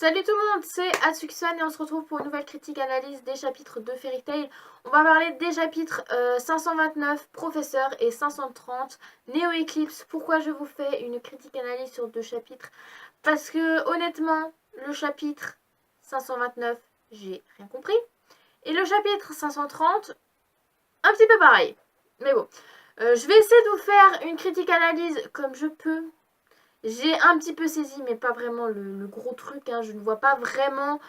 Salut tout le monde, c'est Atsuki-san et on se retrouve pour une nouvelle critique analyse des chapitres de Fairy Tail. On va parler des chapitres 529 Professeur et 530 Neo Eclipse. Pourquoi je vous fais une critique analyse sur deux chapitres? Parce que honnêtement, le chapitre 529, j'ai rien compris. Et le chapitre 530, un petit peu pareil. Mais bon, je vais essayer de vous faire une critique analyse comme je peux. J'ai un petit peu saisi, mais pas vraiment le gros truc. Hein. Je ne vois pas vraiment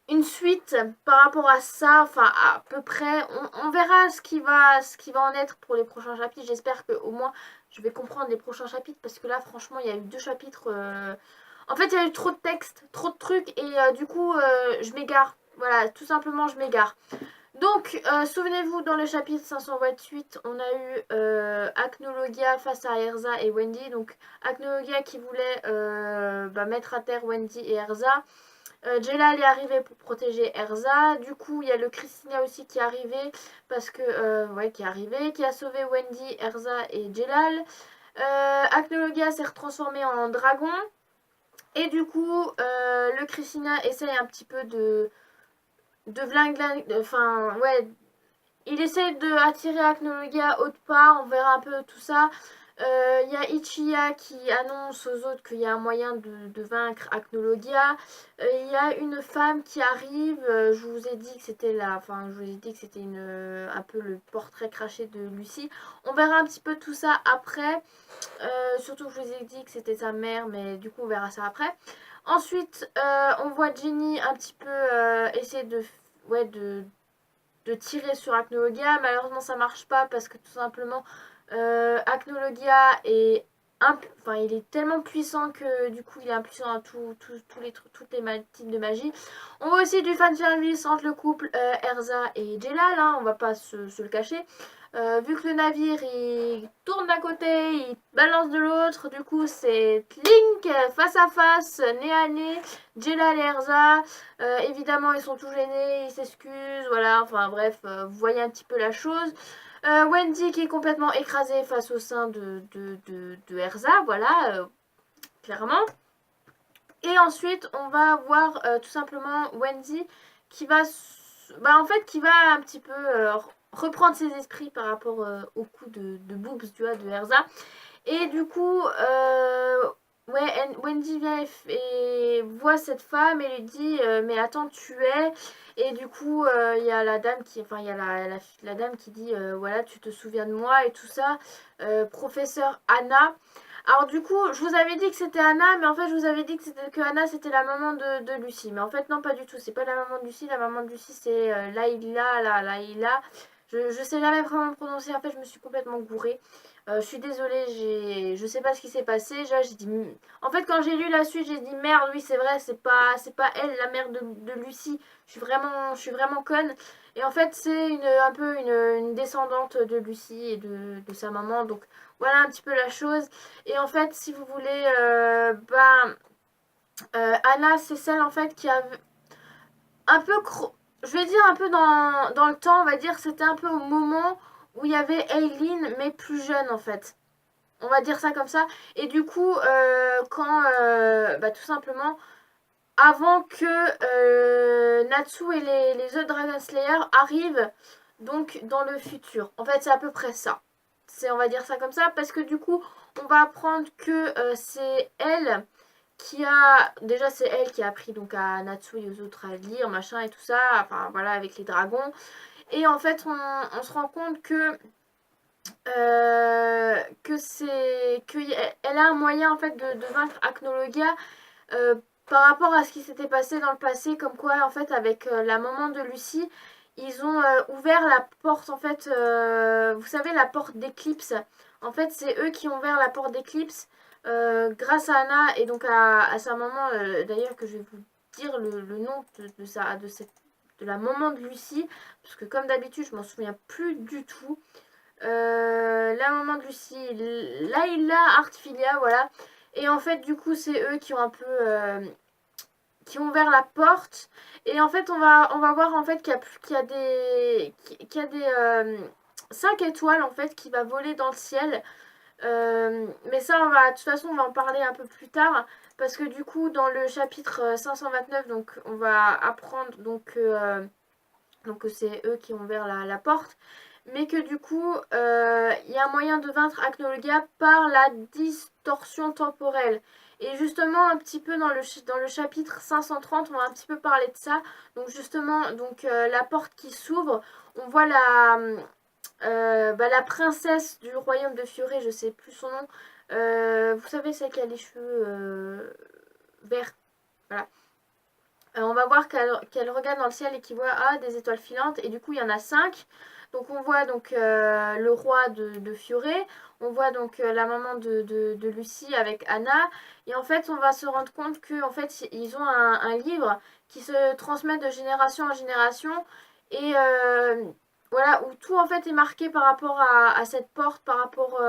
une suite par rapport à ça. Enfin, à peu près. On verra ce qui va en être pour les prochains chapitres. J'espère qu'au moins, je vais comprendre les prochains chapitres. Parce que là, franchement, il y a eu deux chapitres. En fait, il y a eu trop de textes, trop de trucs. Et du coup, je m'égare. Voilà, tout simplement, je m'égare. Donc, souvenez-vous, dans le chapitre 528, on a eu Acnologia face à Erza et Wendy. Donc, Acnologia qui voulait mettre à terre Wendy et Erza. Jelal est arrivé pour protéger Erza. Du coup, il y a le Christina aussi qui est arrivé. Parce que, qui a sauvé Wendy, Erza et Jelal. Acnologia s'est retransformé en dragon. Et du coup, le Christina essaye un petit peu de enfin, ouais, il essaie de attirer Acnologia autre part, on verra un peu tout ça. Il y a Ichiya qui annonce aux autres qu'il y a un moyen de vaincre Acnologia. Il y a une femme qui arrive, je vous ai dit que c'était un peu le portrait craché de Lucie. On verra un petit peu tout ça après. Surtout que je vous ai dit que c'était sa mère, mais du coup on verra ça après. Ensuite, on voit Jenny un petit peu essayer de tirer sur Acnologia. Malheureusement, ça marche pas parce que tout simplement, Acnologia est il est tellement puissant que du coup il est impuissant à toutes les types de magie. On voit aussi du fanservice entre le couple Erza et Jelal, hein, on va pas se le cacher. Vu que le navire il tourne d'un côté, il balance de l'autre, du coup c'est Link face à face, nez à nez, Jelal et Erza. Évidemment ils sont tout gênés, ils s'excusent, voilà, enfin bref, vous voyez un petit peu la chose. Wendy qui est complètement écrasée face au sein de Erza, voilà, clairement. Et ensuite on va voir tout simplement Wendy qui va qui va un petit peu reprendre ses esprits par rapport au coup de boobs, tu vois, de Erza. Et du coup, Wendy vient et voit cette femme et lui dit mais attends, tu es. Et du coup, il y a la dame qui, enfin, il y a la dame qui dit voilà, tu te souviens de moi et tout ça. Professeur Anna. Alors du coup, je vous avais dit que c'était Anna, mais en fait, je vous avais dit que Anna, c'était la maman de Lucie. Mais en fait, non, pas du tout. C'est pas la maman de Lucie. La maman de Lucie, c'est Laïla. Je sais jamais vraiment prononcer. En fait, je me suis complètement gourée. Je suis désolée, je sais pas ce qui s'est passé. J'ai dit, en fait, quand j'ai lu la suite, j'ai dit merde, oui, c'est vrai, c'est pas elle, la mère de Lucie. Je suis vraiment conne. Et en fait, c'est un peu une descendante de Lucie et de sa maman. Donc voilà un petit peu la chose. Et en fait, si vous voulez, Anna, c'est celle en fait qui a un peu, je vais dire un peu dans le temps, on va dire, c'était un peu au moment où il y avait Aileen, mais plus jeune en fait. On va dire ça comme ça. Et du coup, quand, tout simplement, avant que Natsu et les autres Dragon Slayer arrivent donc dans le futur. En fait, c'est à peu près ça. On va dire ça comme ça, parce que du coup, on va apprendre que c'est elle qui a... Déjà, c'est elle qui a appris donc à Natsu et aux autres à lire, machin et tout ça. Enfin, voilà, avec les dragons. Et en fait, on se rend compte qu'elle a un moyen en fait de vaincre Acnologia par rapport à ce qui s'était passé dans le passé, comme quoi en fait avec la maman de Lucie, ils ont ouvert la porte en fait, vous savez la porte d'Eclipse. En fait c'est eux qui ont ouvert la porte d'Eclipse grâce à Anna et donc à sa maman. D'ailleurs que je vais vous dire le nom de la maman de Lucie, parce que comme d'habitude je m'en souviens plus du tout. La maman de Lucie, Laila Artfilia, voilà. Et en fait, du coup, c'est eux qui ont un peu... qui ont ouvert la porte. Et en fait, on va voir en fait qu'il y a des 5 étoiles en fait qui va voler dans le ciel. Mais ça, de toute façon, on va en parler un peu plus tard. parce que du coup dans le chapitre 529, donc on va apprendre que c'est eux qui ont ouvert la porte, mais que du coup il y a un moyen de vaincre Acnologia par la distorsion temporelle. Et justement un petit peu dans le chapitre 530 on va un petit peu parler de ça. Donc justement la porte qui s'ouvre, on voit la princesse du royaume de Fioré, je sais plus son nom. Vous savez, celle qui a les cheveux verts. Voilà. On va voir qu'elle regarde dans le ciel et qu'il voit des étoiles filantes. Et du coup, il y en a 5. Donc on voit le roi de Fioré. On voit la maman de Lucie avec Anna. Et en fait, on va se rendre compte qu'en fait, ils ont un livre qui se transmet de génération en génération. Et voilà, où tout en fait est marqué par rapport à cette porte, par rapport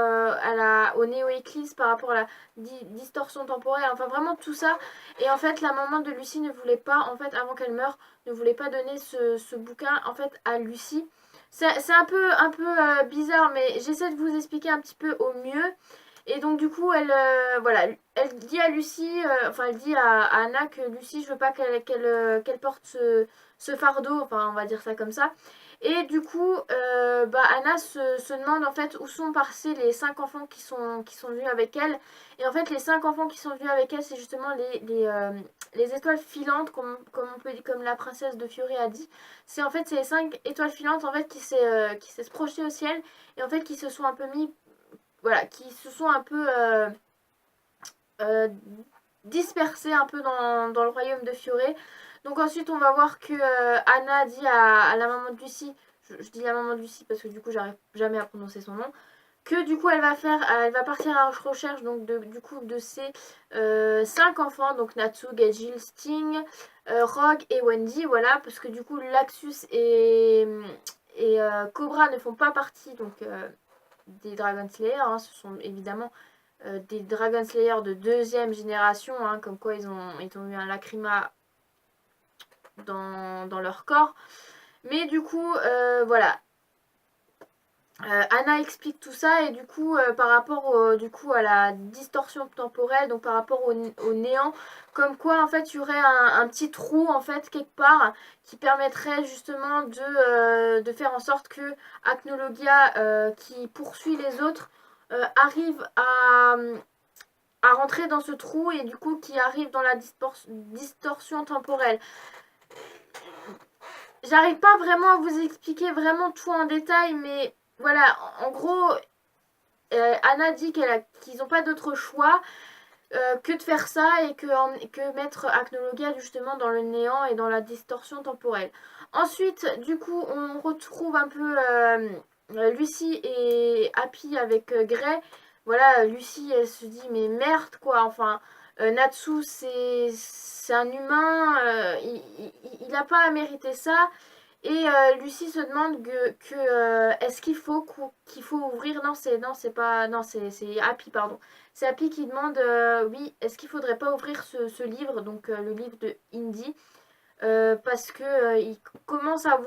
au néo-éclipse, par rapport à la distorsion temporelle, enfin vraiment tout ça. Et en fait, la maman de Lucie ne voulait pas, en fait, avant qu'elle meure, ne voulait pas donner ce bouquin en fait à Lucie. C'est un peu bizarre, mais j'essaie de vous expliquer un petit peu au mieux. Et donc du coup, elle dit à Lucie, enfin elle dit à Anna que Lucie, je veux pas qu'elle porte ce fardeau, enfin on va dire ça comme ça. Et du coup, Anna se demande en fait où sont passés les 5 enfants qui sont venus avec elle. Et en fait, les 5 enfants qui sont venus avec elle, c'est justement les étoiles filantes, comme la princesse de Fioré a dit. C'est en fait ces 5 étoiles filantes en fait qui s'est projetées au ciel et en fait qui se sont un peu mis, voilà, qui se sont un peu euh, dispersées un peu dans le royaume de Fioré. Donc ensuite, on va voir que Anna dit à la maman de Lucie, je dis la maman de Lucie parce que du coup, j'arrive jamais à prononcer son nom, que du coup, elle va partir à la recherche du coup de ses 5 enfants, donc Natsu, Gajil, Sting, Rogue et Wendy, voilà, parce que du coup, Laxus et Cobra ne font pas partie des Dragon Slayer, hein. Ce sont évidemment des Dragon Slayer de 2e génération, hein, comme quoi ils ont eu un lacryma dans leur corps. Mais du coup, voilà. Anna explique tout ça et du coup par rapport à la distorsion temporelle, donc par rapport au néant, comme quoi en fait il y aurait un petit trou en fait quelque part qui permettrait justement de faire en sorte que Acnologia qui poursuit les autres arrive à rentrer dans ce trou et du coup qui arrive dans la distorsion temporelle. J'arrive pas vraiment à vous expliquer vraiment tout en détail, mais voilà, en gros, Anna dit qu'ils n'ont pas d'autre choix que de faire ça et que mettre Acnologia justement dans le néant et dans la distorsion temporelle. Ensuite, du coup, on retrouve un peu Lucie et Happy avec Grey. Voilà, Lucie, elle se dit, mais merde, quoi, enfin... Natsu, c'est un humain, il n'a pas à mériter ça. Et Lucie se demande est-ce qu'il faut ouvrir. Non, c'est pas, non, c'est Happy, pardon. C'est Happy qui demande oui, est-ce qu'il faudrait pas ouvrir ce livre, donc le livre de Indy, parce que il commence à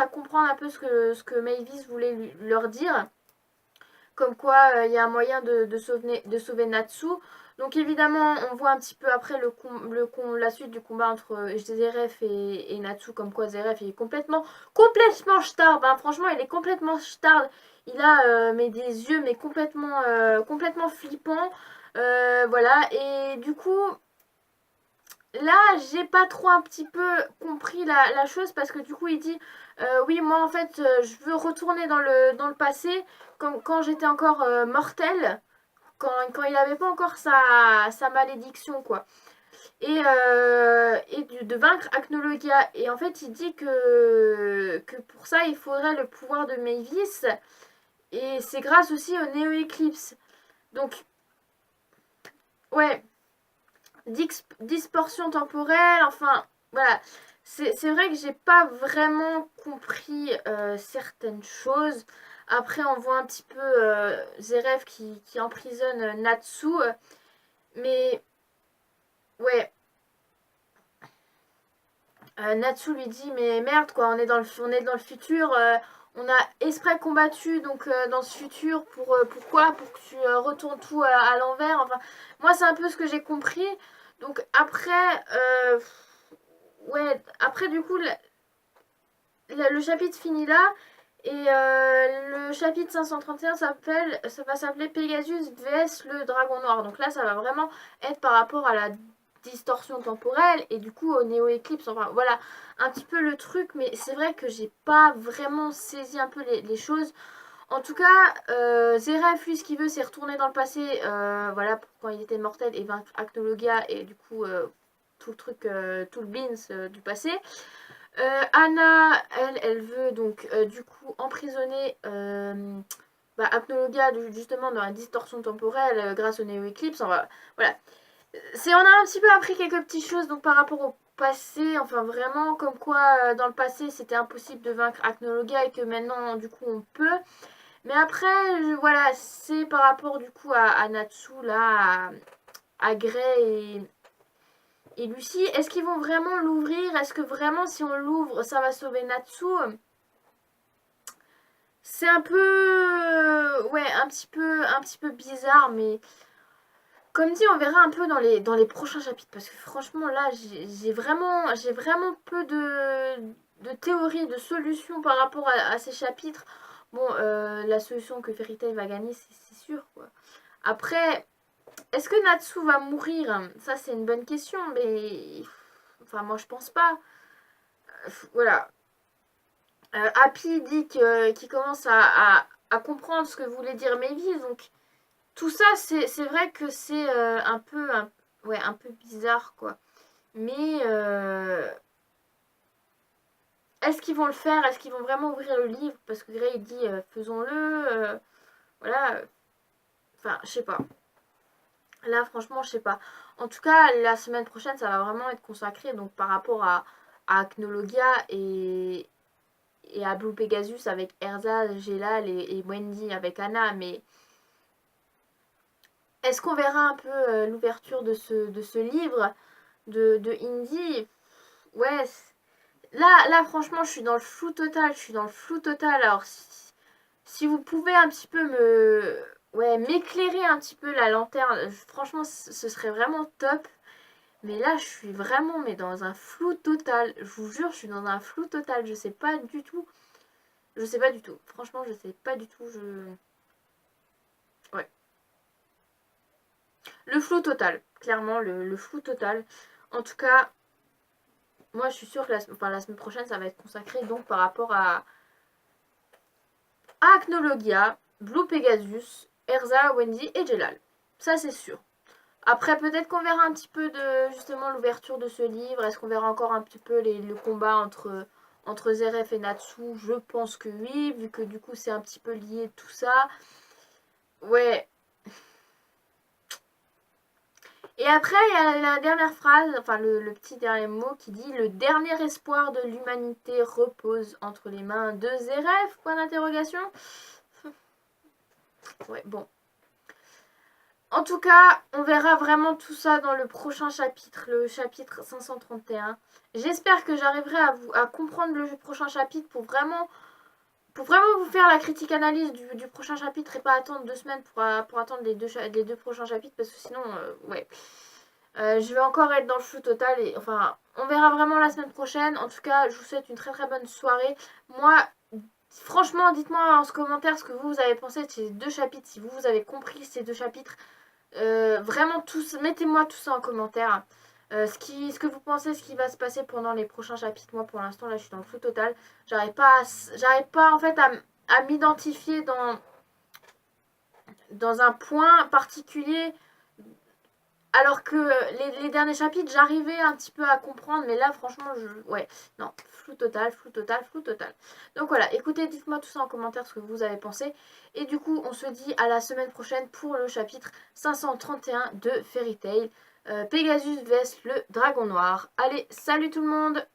comprendre un peu ce que Mavis voulait leur dire, comme quoi il y a un moyen de sauver Natsu. Donc évidemment, on voit un petit peu après la suite du combat entre Zeref et Natsu, comme quoi Zeref il est complètement stard, hein. Franchement, il est complètement stard. Il a mais des yeux mais complètement flippants. Voilà, et du coup, là, j'ai pas trop un petit peu compris la chose parce que du coup, il dit oui, moi en fait, je veux retourner dans le passé quand j'étais encore mortel, quand il avait pas encore sa malédiction, quoi. Et de vaincre Acnologia. Et en fait, il dit que pour ça, il faudrait le pouvoir de Mavis. Et c'est grâce aussi au Néo-Éclipse. Donc, ouais, distorsion temporelle, enfin, voilà. C'est vrai que j'ai pas vraiment compris certaines choses. Après, on voit un petit peu Zeref qui emprisonne Natsu. Mais, ouais. Natsu lui dit, mais merde, quoi, on est dans le futur. On a exprès combattu donc dans ce futur pourquoi? Pour que tu retournes tout à l'envers. Enfin, moi c'est un peu ce que j'ai compris. Donc après, ouais, après du coup le chapitre finit là. Et le chapitre 531 ça va s'appeler Pegasus vs le dragon noir. Donc là, ça va vraiment être par rapport à la distorsion temporelle et du coup au néo-éclipse. Enfin voilà un petit peu le truc, mais c'est vrai que j'ai pas vraiment saisi un peu les choses. En tout cas, Zeref, lui, ce qu'il veut, c'est retourner dans le passé, voilà, quand il était mortel et vaincre Acnologia et du coup tout le truc, tout le beans du passé. Anna, elle veut donc du coup emprisonner Acnologia justement dans la distorsion temporelle grâce au néo-éclipse. Voilà. On a un petit peu appris quelques petites choses donc par rapport au passé, enfin vraiment comme quoi dans le passé c'était impossible de vaincre Acnologia et que maintenant du coup on peut. Mais après, voilà, c'est par rapport du coup à Natsu là, à Grey et Lucie. Est-ce qu'ils vont vraiment l'ouvrir? Est-ce que vraiment si on l'ouvre ça va sauver Natsu? C'est un peu ouais, un petit peu bizarre, mais comme dit, on verra un peu dans les prochains chapitres parce que franchement là, j'ai vraiment peu de théories, de solutions par rapport à ces chapitres. Bon, la solution que Fairy Tail va gagner, c'est sûr quoi. Après, est-ce que Natsu va mourir? Ça, c'est une bonne question, mais enfin moi je pense pas. Voilà. Happy dit qu'il commence à comprendre ce que voulait dire Mavis, donc tout ça, c'est vrai que c'est ouais, un peu bizarre, quoi. Mais est-ce qu'ils vont le faire? Est-ce qu'ils vont vraiment ouvrir le livre? Parce que Grey dit faisons-le. Voilà. Enfin, je sais pas. Là, franchement, je sais pas. En tout cas, la semaine prochaine, ça va vraiment être consacré donc par rapport à Acnologia et à Blue Pegasus avec Erza, Gelal et Wendy avec Anna. Mais est-ce qu'on verra un peu l'ouverture de ce livre de Indie? Ouais, là, franchement, je suis dans le flou total. Je suis dans le flou total. Alors, si vous pouvez un petit peu ouais, m'éclairer un petit peu la lanterne, franchement, ce serait vraiment top. Mais là, je suis vraiment mais dans un flou total. Je vous jure, je suis dans un flou total. Je sais pas du tout. Je sais pas du tout. Franchement, je sais pas du tout. Ouais. Le flou total. Clairement, le flou total. En tout cas, moi, je suis sûre que la semaine prochaine, ça va être consacré donc par rapport à Acnologia, Blue Pegasus, Erza, Wendy et Jelal. Ça, c'est sûr. Après, peut-être qu'on verra un petit peu de justement l'ouverture de ce livre. Est-ce qu'on verra encore un petit peu le combat entre Zeref et Natsu? Je pense que oui, vu que du coup c'est un petit peu lié tout ça. Ouais. Et après, il y a la dernière phrase, enfin le petit dernier mot qui dit le dernier espoir de l'humanité repose entre les mains de Zeref? Point d'interrogation. Ouais, bon. En tout cas, on verra vraiment tout ça dans le prochain chapitre, le chapitre 531. J'espère que j'arriverai à comprendre le prochain chapitre pour vraiment vous faire la critique analyse du prochain chapitre et pas attendre 2 semaines pour attendre les deux prochains chapitres parce que sinon, ouais. Je vais encore être dans le flou total et enfin, on verra vraiment la semaine prochaine. En tout cas, je vous souhaite une très très bonne soirée. Moi, franchement, dites-moi en commentaire ce que vous avez pensé de ces deux chapitres, si vous avez compris ces deux chapitres. Vraiment tous, mettez-moi tout ça en commentaire. Ce que vous pensez, ce qui va se passer pendant les prochains chapitres. Moi pour l'instant là je suis dans le flou total. J'arrive pas en fait à m'identifier dans un point particulier. Alors que les derniers chapitres, j'arrivais un petit peu à comprendre, mais là, franchement, ouais, non, flou total, flou total, flou total. Donc voilà, écoutez, dites-moi tout ça en commentaire ce que vous avez pensé. Et du coup, on se dit à la semaine prochaine pour le chapitre 531 de Fairy Tail. Pegasus vs le dragon noir. Allez, salut tout le monde!